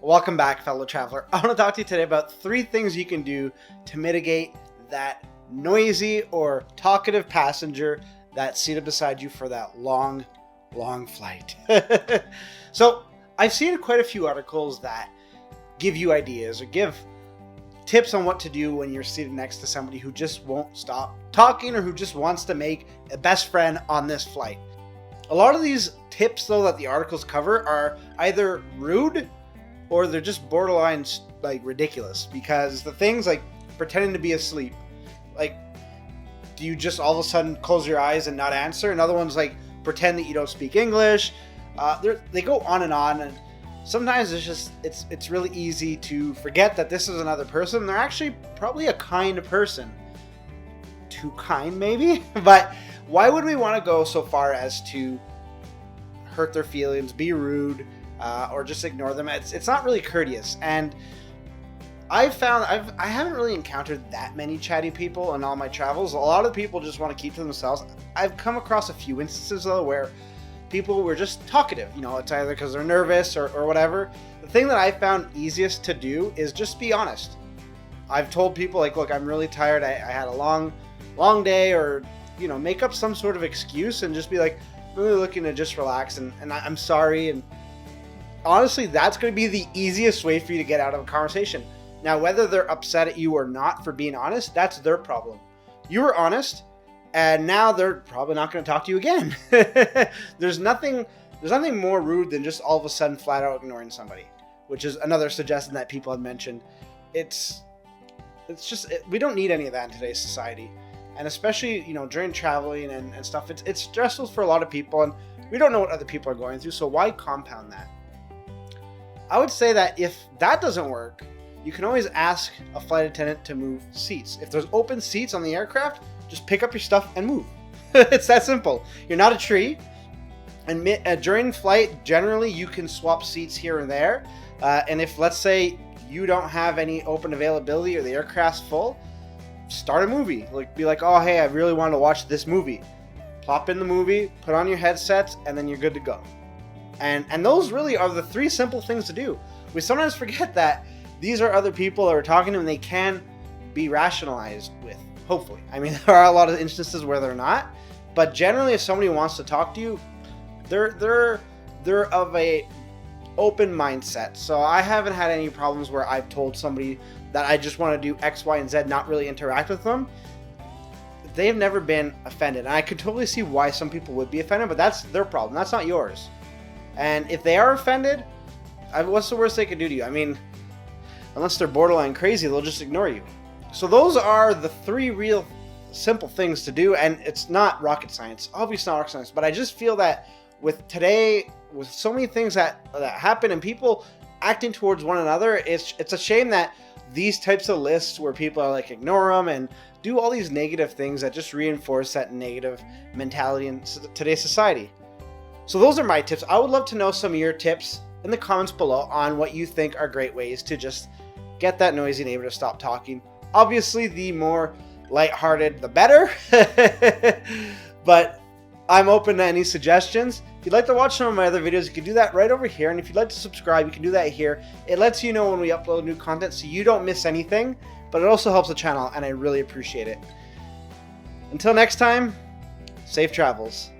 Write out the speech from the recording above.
Welcome back, fellow traveler. I want to talk to you today about 3 things you can do to mitigate that noisy or talkative passenger that's seated beside you for that long flight. So I've seen quite a few articles that give you ideas or give tips on what to do when you're seated next to somebody who just won't stop talking or who just wants to make a best friend on this flight. A lot of these tips, though, that the articles cover are either rude or they're just borderline like ridiculous, because the things like pretending to be asleep, like, do you just all of a sudden close your eyes and not answer? Another one's like pretend that you don't speak English. They go on, and sometimes it's really easy to forget that this is another person. They're actually probably a kind person. Too kind, maybe? But why would we want to go so far as to hurt their feelings, be rude, or just ignore them? It's not really courteous. And I haven't really encountered that many chatty people in all my travels. A lot of people just want to keep to themselves. I've come across a few instances, though, where people were just talkative. You know, it's either because they're nervous or whatever. The thing that I found easiest to do is just be honest. I've told people, like, look, I'm really tired. I had a long day, or, you know, make up some sort of excuse and just be like, I'm really looking to just relax, and I'm sorry. And honestly, that's going to be the easiest way for you to get out of a conversation. Now, whether they're upset at you or not for being honest, that's their problem. You were honest, and now they're probably not going to talk to you again. There's nothing more rude than just all of a sudden flat out ignoring somebody, which is another suggestion that people had mentioned. We don't need any of that in today's society. And especially, you know, during traveling and stuff, it's stressful for a lot of people, and we don't know what other people are going through, so why compound that? I would say that if that doesn't work, you can always ask a flight attendant to move seats. If there's open seats on the aircraft, just pick up your stuff and move. It's that simple. You're not a tree. And during flight, generally, you can swap seats here and there. And if, let's say, you don't have any open availability or the aircraft's full, start a movie. Like, be like, oh, hey, I really want to watch this movie. Plop in the movie, put on your headsets, and then you're good to go. And those really are the 3 simple things to do. We sometimes forget that these are other people that we're talking to, and they can be rationalized with, hopefully. I mean, there are a lot of instances where they're not, but generally, if somebody wants to talk to you, they're of a open mindset. So I haven't had any problems where I've told somebody that I just want to do X, Y, and Z, not really interact with them. They've never been offended. And I could totally see why some people would be offended, but that's their problem. That's not yours. And if they are offended, what's the worst they could do to you? I mean, unless they're borderline crazy, they'll just ignore you. So those are the 3 real simple things to do, and it's not rocket science. Obviously not rocket science, but I just feel that with today, with so many things that happen and people acting towards one another, it's a shame that these types of lists where people are like, ignore them and do all these negative things that just reinforce that negative mentality in today's society. So those are my tips. I would love to know some of your tips in the comments below on what you think are great ways to just get that noisy neighbor to stop talking. Obviously, the more lighthearted, the better. But I'm open to any suggestions. If you'd like to watch some of my other videos, you can do that right over here. And if you'd like to subscribe, you can do that here. It lets you know when we upload new content so you don't miss anything. But it also helps the channel, and I really appreciate it. Until next time, safe travels.